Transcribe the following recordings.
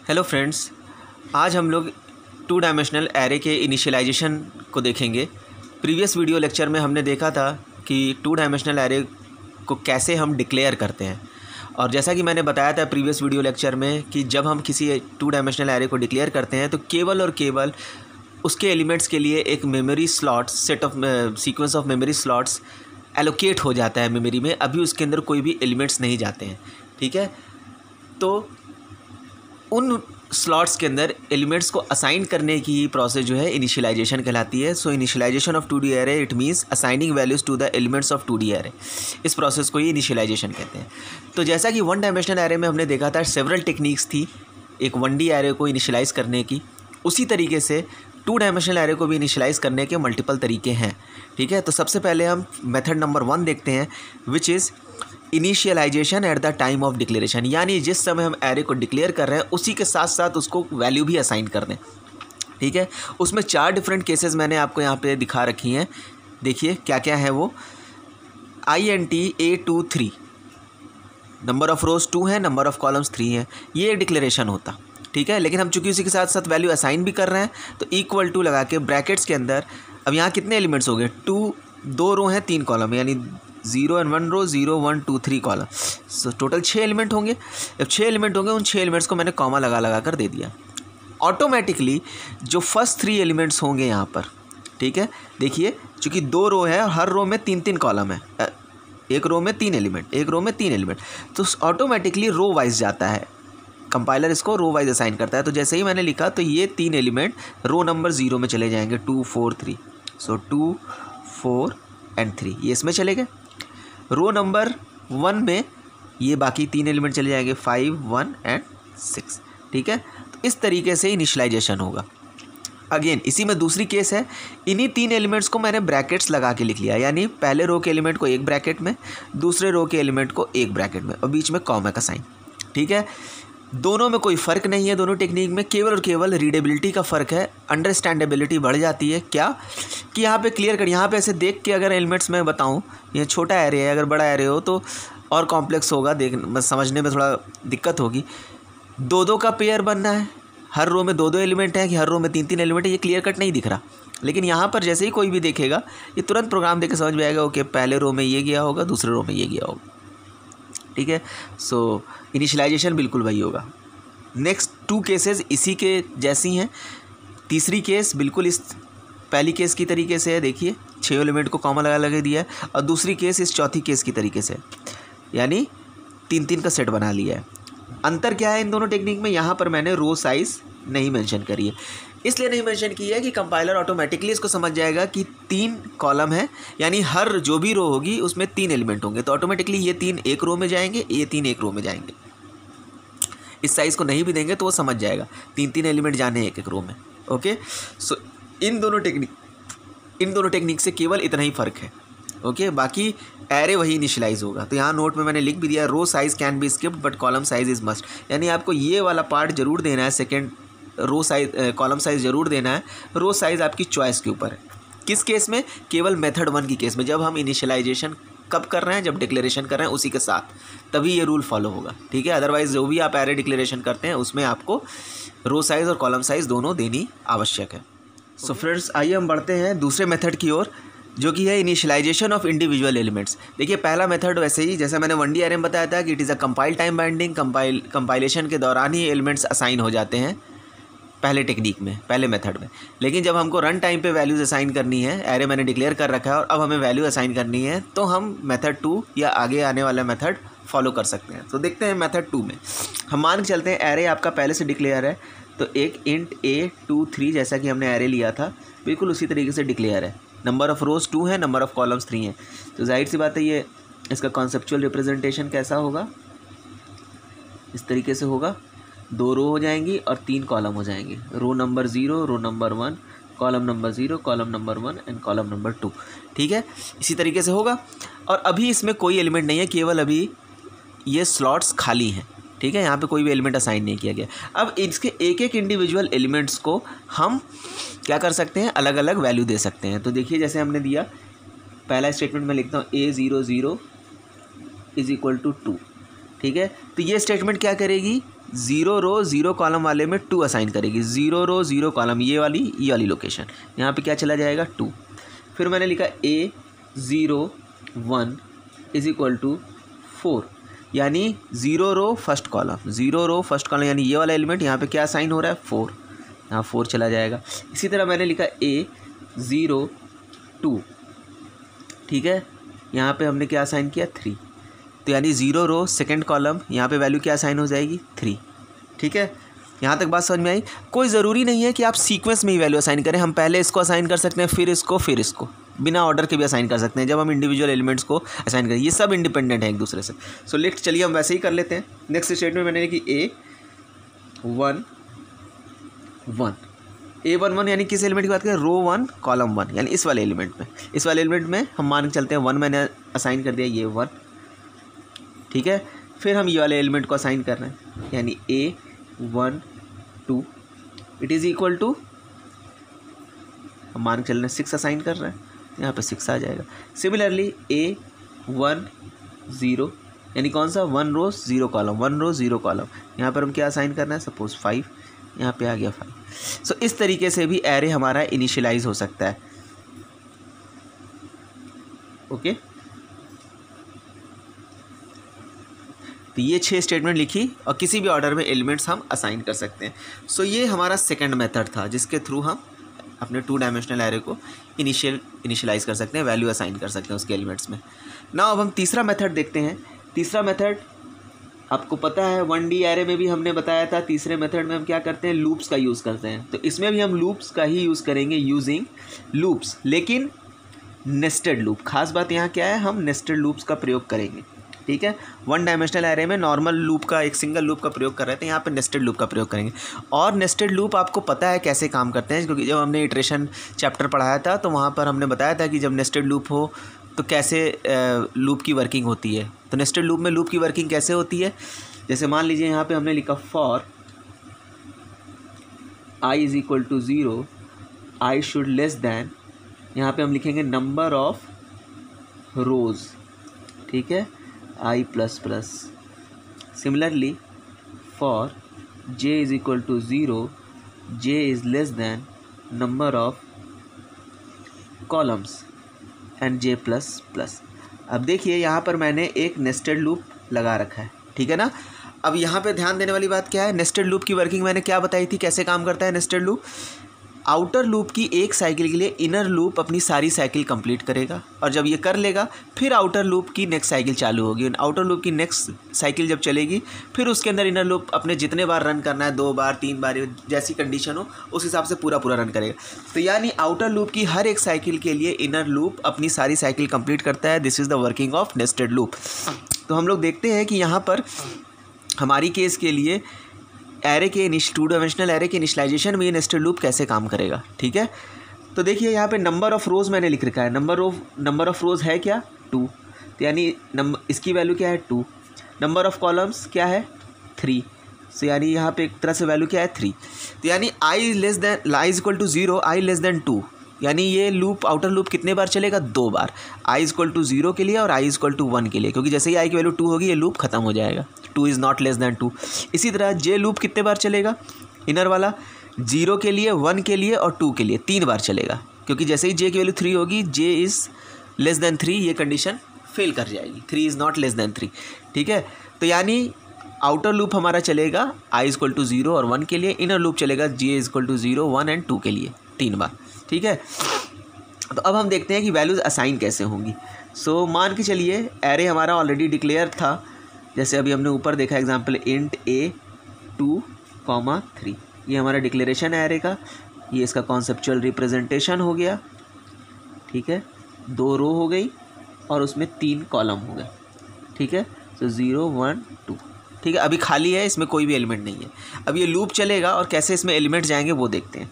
Hello friends, आज हम लोग टू डायमेंशनल एरे के इनिशियलाइजेशन को देखेंगे। प्रीवियस वीडियो लेक्चर में हमने देखा था कि टू डायमेंशनल एरे को कैसे हम डिक्लेयर करते हैं, और जैसा कि मैंने बताया था प्रीवियस वीडियो लेक्चर में कि जब हम किसी टू डायमेंशनल एरे को डिक्लेयर करते हैं तो केवल और केवल उसके एलिमेंट्स के लिए एक memory slots set of sequence of memory slots allocate हो जाता है मेमोरी में। अभी उसके अंदर कोई भी एलिमेंट्स नहीं जाते हैं, ठीक है। तो उन स्लॉट्स के अंदर एलिमेंट्स को असाइन करने की प्रोसेस जो है इनिशियलाइजेशन कहलाती है। So initialization of 2D array it means assigning values to the elements of 2D array. इस प्रोसेस को ही इनिशियलाइजेशन कहते हैं। तो जैसा कि वन डायमेंशनल एरे में हमने देखा था सेवरल टेक्निक्स थी एक 1D एरे को इनिशियलाइज़ करने की, उसी तरीके से टू डायमेंशनल एरे को भी इनिशियलाइज़ करने के मल्टीपल तरीके हैं, ठीक है। तो सबसे पहले हम मेथड नंबर 1 देखते हैं, which is initialisation at the time of declaration. यानी जिस समय हम एरे को डिक्लेयर कर रहे हैं उसी के साथ साथ उसको वैल्यू भी असाइन कर दें, ठीक है। उसमें 4 डिफरेंट केसेस मैंने आपको यहाँ पे दिखा रखी हैं। देखिए क्या क्या है वो। INT A2 3, नंबर ऑफ़ रोज 2 है, नंबर ऑफ़ कॉलम्स 3 है, ये डिक्लेरेशन होता, ठीक है। लेकिन हम चूंकि उसी के साथ साथ वैल्यू असाइन भी कर रहे हैं तो इक्वल टू लगा के ब्रैकेट्स के अंदर अब यहाँ कितने एलिमेंट्स हो गए, 2 रो हैं 3 कॉलम, यानी 0 and 1 row, 0 1 2 3 column. So total 6 element होंगे। जब 6 एलिमेंट होंगे उन 6 एलिमेंट्स को मैंने कॉमा लगा कर दे दिया। ऑटोमेटिकली जो फर्स्ट 3 एलिमेंट्स होंगे यहाँ पर, ठीक है। देखिए चूँकि 2 रो है, हर रो में 3-3 कॉलम है, एक रो में 3 एलिमेंट, एक रो में 3 एलिमेंट, तो ऑटोमेटिकली रो वाइज जाता है। कंपाइलर इसको रो वाइज असाइन करता है। तो जैसे ही मैंने लिखा तो ये 3 एलिमेंट रो नंबर 0 में चले जाएंगे, 2 4 3। सो 2 4 and 3 ये इसमें चले गए। रो नंबर 1 में ये बाकी 3 एलिमेंट चले जाएंगे, 5 1 and 6, ठीक है। तो इस तरीके से इनिशियलाइजेशन होगा। अगेन इसी में दूसरी केस है, इन्हीं 3 एलिमेंट्स को मैंने ब्रैकेट्स लगा के लिख लिया, यानी पहले रो के एलिमेंट को एक ब्रैकेट में, दूसरे रो के एलिमेंट को एक ब्रैकेट में, और बीच में कॉमा का साइन, ठीक है। दोनों में कोई फ़र्क नहीं है, दोनों टेक्निक में केवल और केवल रीडेबिलिटी का फ़र्क है, अंडरस्टैंडेबिलिटी बढ़ जाती है। क्या कि यहाँ पे क्लियर कर, यहाँ पे ऐसे देख के अगर एलिमेंट्स मैं बताऊँ, ये छोटा एरे है, अगर बड़ा एरे हो तो और कॉम्प्लेक्स होगा, समझने में थोड़ा दिक्कत होगी। 2-2 का पेयर बनना है, हर रो में 2-2 एलिमेंट हैं कि हर रो में 3-3 एलिमेंट है, ये क्लियर कट नहीं दिख रहा। लेकिन यहाँ पर जैसे ही कोई भी देखेगा ये तुरंत प्रोग्राम देख के समझ में आएगा, ओके पहले रो में ये गया होगा, दूसरे रो में ये गया होगा, ठीक है। सो इनिशियलाइजेशन बिल्कुल वही होगा। नेक्स्ट 2 केसेस इसी के जैसी हैं। तीसरी केस बिल्कुल इस पहली केस की तरीके से है, देखिए 6 एलिमेंट को कॉमा लगा दिया है, और दूसरी केस इस चौथी केस की तरीके से, यानी 3-3 का सेट बना लिया है। अंतर क्या है इन दोनों टेक्निक में, यहाँ पर मैंने रो साइज़ नहीं मेंशन करी है, इसलिए नहीं मेंशन की है कि कंपाइलर ऑटोमेटिकली इसको समझ जाएगा कि 3 कॉलम है, यानी हर जो भी रो होगी उसमें 3 एलिमेंट होंगे, तो ऑटोमेटिकली ये 3 एक रो में जाएंगे, ये 3 एक रो में जाएंगे। इस साइज़ को नहीं भी देंगे तो वो समझ जाएगा 3-3 एलिमेंट जाने एक एक रो में, ओके। सो इन दोनों टेक्निक से केवल इतना ही फ़र्क है, ओके। बाकी एरे वही इनिशियलाइज होगा। तो यहाँ नोट में मैंने लिख भी दिया, row size can be skipped but column size is must, यानी आपको ये वाला पार्ट जरूर देना है, second row size column size ज़रूर देना है। रो साइज़ आपकी चॉइस के ऊपर है। किस केस में, केवल मेथड 1 की केस में, जब हम इनिशियलाइजेशन कब कर रहे हैं, जब डिक्लेरेशन कर रहे हैं उसी के साथ, तभी ये रूल फॉलो होगा, ठीक है। अदरवाइज़ जो भी आप एरे डिक्लेरेशन करते हैं उसमें आपको रो साइज़ और कॉलम साइज़ दोनों देनी आवश्यक है। सो फ्रेंड्स आइए हम बढ़ते हैं दूसरे मेथड की ओर, जो कि है इनिशियलाइजेशन ऑफ इंडिविजुअल एलिमेंट्स। देखिए पहला मेथड वैसे ही जैसे मैंने 1D एरे में बताया था कि it is a compile time binding, compilation के दौरान ही एलिमेंट्स असाइन हो जाते हैं पहले टेक्निक में, पहले मेथड में। लेकिन जब हमको रन टाइम पे वैल्यूज़ असाइन करनी है, एरे मैंने डिक्लेयर कर रखा है और अब हमें वैल्यू असाइन करनी है, तो हम मेथड 2 या आगे आने वाला मेथड फॉलो कर सकते हैं। तो देखते हैं मेथड 2 में हम मान के चलते हैं एरे आपका पहले से डिक्लेयर है, तो एक इंट A2 3 जैसा कि हमने एरे लिया था बिल्कुल उसी तरीके से डिक्लेयर है। नंबर ऑफ़ रोज़ 2 है, नंबर ऑफ़ कॉलम्स 3 है। तो जाहिर सी बात है ये इसका कॉन्सेप्चुअल रिप्रेजेंटेशन कैसा होगा, इस तरीके से होगा। 2 रो हो जाएंगी और 3 कॉलम हो जाएंगे, row number 0, row number 1, column number 0, column number 1 and column number 2, ठीक है। इसी तरीके से होगा। और अभी इसमें कोई एलिमेंट नहीं है, केवल अभी ये स्लॉट्स खाली हैं, ठीक है। यहाँ पे कोई भी एलिमेंट असाइन नहीं किया गया। अब इसके एक एक इंडिविजुअल एलिमेंट्स को हम क्या कर सकते हैं, अलग अलग वैल्यू दे सकते हैं। तो देखिए जैसे हमने दिया, पहला स्टेटमेंट मैं लिखता हूँ A00 = 2, ठीक है। तो ये स्टेटमेंट क्या करेगी, 0 रो 0 कॉलम वाले में 2 असाइन करेगी, 0 रो 0 कॉलम ये वाली लोकेशन, यहाँ पे क्या चला जाएगा 2। फिर मैंने लिखा A01 इज इक्वल टू 4, यानी 0 row first column, 0 row first column यानी ये वाला एलिमेंट यहाँ पे क्या असाइन हो रहा है 4, यहाँ 4 चला जाएगा। इसी तरह मैंने लिखा A02, ठीक है, यहाँ पे हमने क्या असाइन किया 3, तो यानी 0 रो सेकंड कॉलम, यहाँ पे वैल्यू क्या असाइन हो जाएगी 3, ठीक है। यहाँ तक बात समझ में आई। कोई ज़रूरी नहीं है कि आप सीक्वेंस में ही वैल्यू असाइन करें, हम पहले इसको असाइन कर सकते हैं फिर इसको बिना ऑर्डर के भी असाइन कर सकते हैं जब हम इंडिविजुअल एलिमेंट्स को असाइन करें, ये सब इंडिपेंडेंट है एक दूसरे से। सो लेट चलिए हम वैसे ही कर लेते हैं। नेक्स्ट स्टेटमेंट मैंने लिखी A11 यानी किस एलिमेंट की बात करें, रो 1 कॉलम 1 यानी इस वाले एलिमेंट में हम मान के चलते हैं 1 मैंने असाइन कर दिया, ये 1, ठीक है। फिर हम ये वाले एलिमेंट को असाइन कर रहे हैं यानी A12 it is equal to, हम मान के चल रहे हैं 6 असाइन कर रहे हैं, यहाँ पे 6 आ जाएगा। सिमिलरली A10 यानी कौन सा 1 रो 0 कॉलम, यहाँ पर हम क्या असाइन करना है सपोज 5, यहाँ पे आ गया 5। सो इस तरीके से भी एरे हमारा इनिशियलाइज हो सकता है, ओके। तो ये 6 स्टेटमेंट लिखी और किसी भी ऑर्डर में एलिमेंट्स हम असाइन कर सकते हैं। सो ये हमारा सेकंड मेथड था जिसके थ्रू हम अपने 2 डायमेंशनल एरे को इनिशियलाइज कर सकते हैं, वैल्यू असाइन कर सकते हैं उसके एलिमेंट्स में। नाउ अब हम तीसरा मेथड देखते हैं। तीसरा मेथड आपको पता है 1D एरे में भी हमने बताया था, तीसरे मेथड में हम क्या करते हैं, लूप्स का यूज़ करते हैं। तो इसमें भी हम लूप्स का ही यूज़ करेंगे, यूजिंग लूप्स, लेकिन नेस्टेड लूप। खास बात यहाँ क्या है, हम नेस्टेड लूप्स का प्रयोग करेंगे, ठीक है। 1 डायमेंशनल एरे में नॉर्मल लूप का, एक सिंगल लूप का प्रयोग कर रहे थे, यहाँ पे नेस्टेड लूप का प्रयोग करेंगे। और नेस्टेड लूप आपको पता है कैसे काम करते हैं, क्योंकि जब हमने इटरेशन चैप्टर पढ़ाया था तो वहाँ पर हमने बताया था कि जब नेस्टेड लूप हो तो कैसे लूप की वर्किंग होती है। तो नेस्टेड लूप में लूप की वर्किंग कैसे होती है, जैसे मान लीजिए यहाँ पे हमने लिखा for i is equal to 0, i should less than, यहाँ पे हम लिखेंगे नंबर ऑफ रोज, ठीक है, i plus plus. Similarly for j is equal to 0, j is less than number of columns and j plus plus. अब देखिए यहाँ पर मैंने एक नेस्टेड लूप लगा रखा है, ठीक है ना। अब यहाँ पे ध्यान देने वाली बात क्या है, नेस्टेड लूप की वर्किंग मैंने क्या बताई थी, कैसे काम करता है नेस्टेड लूप। आउटर लूप की एक साइकिल के लिए इनर लूप अपनी सारी साइकिल कंप्लीट करेगा, और जब ये कर लेगा फिर आउटर लूप की नेक्स्ट साइकिल चालू होगी। आउटर लूप की नेक्स्ट साइकिल जब चलेगी फिर उसके अंदर इनर लूप अपने जितने बार रन करना है, 2 बार 3 बार, जैसी कंडीशन हो उस हिसाब से पूरा रन करेगा। तो यानी आउटर लूप की हर एक साइकिल के लिए इनर लूप अपनी सारी साइकिल कंप्लीट करता है। This is the working of nested loop. तो हम लोग देखते हैं कि यहाँ पर हमारी केस के लिए एरे के 2 डायमेंशनल एरे के इनिशियलाइजेशन में ये नेस्टेड लूप कैसे काम करेगा, ठीक है। तो देखिए यहाँ पे नंबर ऑफ़ रोज़ मैंने लिख रखा है, नंबर ऑफ़ रोज़ है क्या 2, तो यानी इसकी वैल्यू क्या है 2। नंबर ऑफ़ कॉलम्स क्या है 3, तो यानी यहाँ पे एक तरह से वैल्यू क्या है 3। तो यानी i is equal to 0, i less than 2, यानी ये लूप आउटर लूप कितने बार चलेगा, 2 बार, i इज इक्वल टू 0 के लिए और i इज इक्वल टू 1 के लिए, क्योंकि जैसे ही i की वैल्यू 2 होगी ये लूप खत्म हो जाएगा, 2 इज़ नॉट लेस दैन 2। इसी तरह j लूप कितने बार चलेगा, इनर वाला 0 के लिए, 1 के लिए और 2 के लिए 3 बार चलेगा, क्योंकि जैसे ही j की वैल्यू 3 होगी, j इज़ लेस दैन 3, ये कंडीशन फेल कर जाएगी, 3 इज़ नॉट लेस दैन 3, ठीक है। तो यानी आउटर लूप हमारा चलेगा i इज इक्वल टू 0 और 1 के लिए, इनर लूप चलेगा j is equal to 0, 1 and 2 के लिए 3 बार, ठीक है। तो अब हम देखते हैं कि वैल्यूज़ असाइन कैसे होंगी। सो मान के चलिए एरे हमारा ऑलरेडी डिक्लेयर था, जैसे अभी हमने ऊपर देखा एग्जांपल इंट A2,3, ये हमारा डिक्लेरेशन है एरे का, ये इसका कॉन्सेप्चुअल रिप्रेजेंटेशन हो गया, ठीक है। 2 रो हो गई और उसमें 3 कॉलम हो गए, ठीक है। तो 0 1 2, ठीक है। अभी खाली है, इसमें कोई भी एलिमेंट नहीं है। अब ये लूप चलेगा और कैसे इसमें एलिमेंट जाएंगे वो देखते हैं।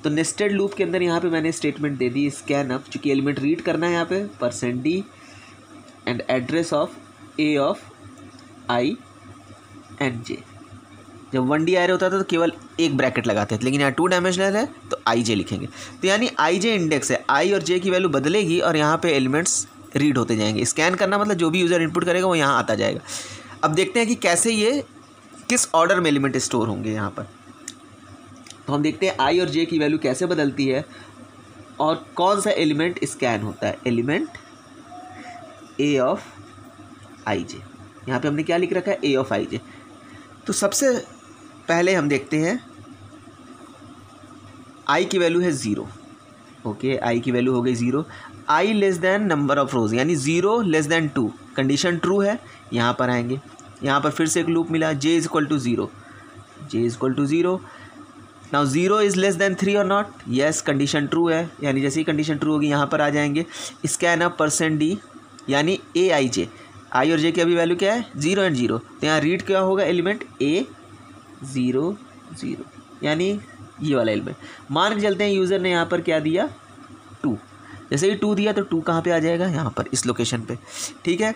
तो नेस्टेड लूप के अंदर यहाँ पे मैंने स्टेटमेंट दे दी स्कैन अप, चूँकि एलिमेंट रीड करना है यहाँ पे %d and address of a of i and j। जब 1D एरे होता था तो केवल एक ब्रैकेट लगाते थे, लेकिन यहाँ 2 डायमेंशनल है तो i j लिखेंगे। तो यानी i j इंडेक्स है, i और j की वैल्यू बदलेगी और यहाँ पे एलिमेंट्स रीड होते जाएंगे। स्कैन करना मतलब जो भी यूज़र इनपुट करेगा वो यहाँ आता जाएगा। अब देखते हैं कि कैसे ये किस ऑर्डर में एलिमेंट स्टोर होंगे यहाँ पर। तो हम देखते हैं आई और जे की वैल्यू कैसे बदलती है और कौन सा एलिमेंट स्कैन होता है। एलिमेंट ए ऑफ आई जे, यहाँ पे हमने क्या लिख रखा है, ए ऑफ आई जे। तो सबसे पहले हम देखते हैं आई की वैल्यू है 0। ओके, आई की वैल्यू हो गई 0। I less than number of rows, यानी 0 लेस देन 2, कंडीशन ट्रू है। यहाँ पर आएंगे, यहाँ पर फिर से एक लूप मिला, j is equal to 0, j is equal to 0। Now 0 is less than 3 और नॉट, यस, कंडीशन ट्रू है। यानी जैसे ही कंडीशन ट्रू होगी यहाँ पर आ जाएंगे, स्कैन अप %d, यानी ए आई जे, आई और जे की अभी वैल्यू क्या है, 0 एंड 0। तो यहाँ रीड क्या होगा, एलिमेंट ए 0 0, यानी ये वाला एलिमेंट। मान के चलते हैं यूज़र ने यहाँ पर क्या दिया, 2। जैसे ही 2 दिया तो 2 कहाँ पे आ जाएगा, यहाँ पर इस लोकेशन पे, ठीक है।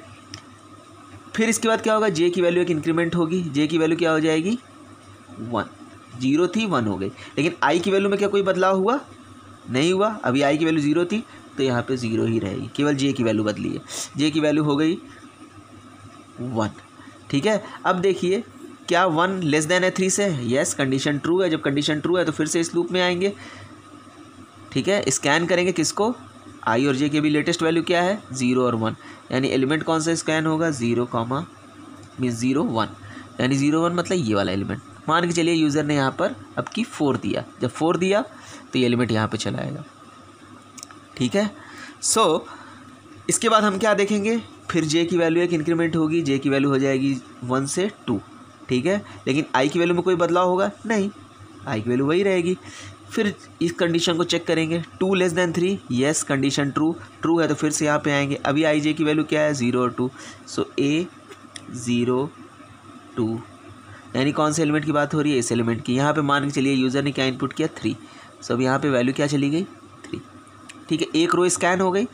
फिर इसके बाद क्या होगा, जे की वैल्यू एक इंक्रीमेंट होगी, जे की वैल्यू क्या हो जाएगी 1, 0 थी 1 हो गई। लेकिन आई की वैल्यू में क्या कोई बदलाव हुआ, नहीं हुआ। अभी आई की वैल्यू 0 थी तो यहाँ पे 0 ही रहेगी, केवल जे की वैल्यू बदली है, जे की वैल्यू हो गई 1, ठीक है। अब देखिए क्या 1 लेस देन है 3 से, यस, कंडीशन ट्रू है। जब कंडीशन ट्रू है तो फिर से इस लूप में आएंगे, ठीक है। स्कैन करेंगे किसको, आई और जे की भी लेटेस्ट वैल्यू क्या है, 0 और 1, यानी एलिमेंट कौन सा स्कैन होगा, 0 मीन्स 0 1, यानी 0 1 मतलब ये वाला एलिमेंट। मान के चलिए यूज़र ने यहाँ पर अब की 4 दिया, जब 4 दिया तो ये एलिमेंट यहाँ पे चला आएगा, ठीक है। सो इसके बाद हम क्या देखेंगे, फिर जे की वैल्यू एक इंक्रीमेंट होगी, जे की वैल्यू हो जाएगी 1 से 2, ठीक है। लेकिन आई की वैल्यू में कोई बदलाव होगा नहीं, आई की वैल्यू वही रहेगी। फिर इस कंडीशन को चेक करेंगे, 2 less than 3, yes, condition true है। तो फिर से यहाँ पे आएंगे, अभी आई जे की वैल्यू क्या है, 0 और 2, सो ए 0 2, यानी कौन से एलिमेंट की बात हो रही है, इस एलिमेंट की। यहाँ पे मान के चलिए यूज़र ने क्या इनपुट किया, 3, सो अब यहाँ पे वैल्यू क्या चली गई, 3, ठीक है। एक रो स्कैन हो गई।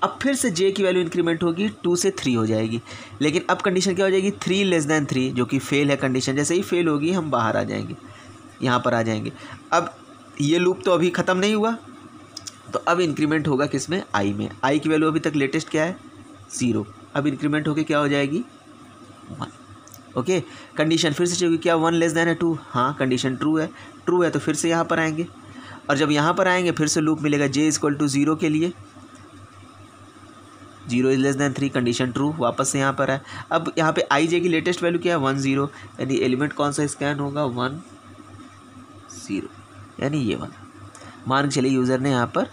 अब फिर से जे की वैल्यू इंक्रीमेंट होगी, 2 से 3 हो जाएगी। लेकिन अब कंडीशन क्या हो जाएगी, 3 लेस देन 3, जो कि फेल है कंडीशन। जैसे ही फेल होगी हम बाहर आ जाएंगे, यहाँ पर आ जाएंगे। अब ये लूप तो अभी ख़त्म नहीं हुआ, तो अब इंक्रीमेंट होगा किस में, आई में। आई की वैल्यू अभी तक लेटेस्ट क्या है, 0, अब इंक्रीमेंट होके क्या हो जाएगी 1, ओके। कंडीशन फिर से चाहिए, क्या 1 लेस देन है 2, हाँ, कंडीशन ट्रू है तो फिर से यहाँ पर आएंगे। और जब यहाँ पर आएंगे फिर से लूप मिलेगा, जे इक्वल टू 0 के लिए, 0 is less than 3, condition true, वापस से यहाँ पर है। अब यहाँ पे आई जे की लेटेस्ट वैल्यू क्या है, 1 0, यानी एलिमेंट कौन सा स्कैन होगा, 1 0, यानी ये वाला। मान के चलिए यूज़र ने यहाँ पर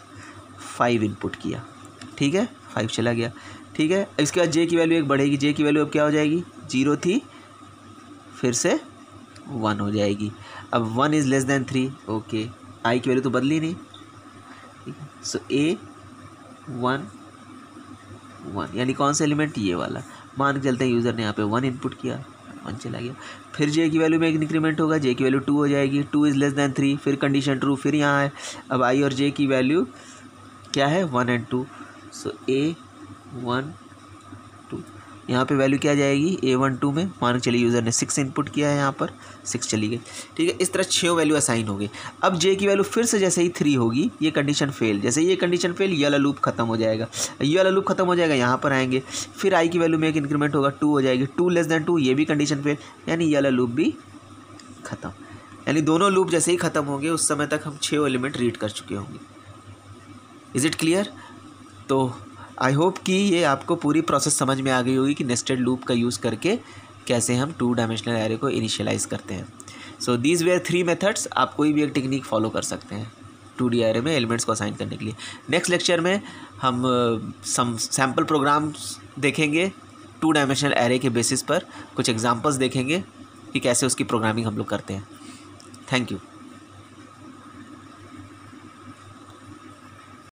5 इनपुट किया, ठीक है, 5 चला गया, ठीक है। इसके बाद जे की वैल्यू एक बढ़ेगी, जे की वैल्यू अब क्या हो जाएगी, 0 थी फिर से 1 हो जाएगी। अब 1 इज़ लेस देन 3, ओके, आई की वैल्यू तो बदली नहीं, सो ए 1 1, यानी कौन सा एलिमेंट, ये वाला। मान के चलते हैं यूज़र ने यहाँ पे 1 इनपुट किया, 1 चला गया। फिर जे की वैल्यू में एक इंक्रीमेंट होगा, जे की वैल्यू 2 हो जाएगी, 2 इज़ लेस देन 3, फिर कंडीशन ट्रू, फिर यहाँ है। अब आई और जे की वैल्यू क्या है, 1 एंड 2, सो ए 1 2, यहाँ पे वैल्यू क्या जाएगी, A1 2 में। मान के चलिए यूज़र ने 6 इनपुट किया है, यहाँ पर 6 चली गई, ठीक है। इस तरह 6 वैल्यू असाइन हो गई। अब जे की वैल्यू फिर से जैसे ही 3 होगी, ये कंडीशन फेल, जैसे ये कंडीशन फेल, ये वाला लूप खत्म हो जाएगा, ये वाला लूप खत्म हो जाएगा। यहाँ पर आएंगे, फिर आई की वैल्यू में एक इंक्रीमेंट होगा, 2 हो जाएगी, 2 लेस देन 2, ये भी कंडीशन फेल, यानी ये वाला लूप भी खत्म। यानी दोनों लूप जैसे ही खत्म होंगे उस समय तक हम 6 एलिमेंट रीड कर चुके होंगे। Is it clear? तो आई होप कि ये आपको पूरी प्रोसेस समझ में आ गई होगी कि नेस्टेड लूप का यूज़ करके कैसे हम 2 डायमेंशनल एरे को इनिशियलाइज़ करते हैं। So these where 3 methods. आप कोई भी एक टेक्निक फॉलो कर सकते हैं 2D एरे में एलिमेंट्स को असाइन करने के लिए। नेक्स्ट लेक्चर में हम सम सैम्पल प्रोग्राम्स देखेंगे 2 डायमेंशनल एरे के बेसिस पर, कुछ एग्जांपल्स देखेंगे कि कैसे उसकी प्रोग्रामिंग हम लोग करते हैं। Thank you.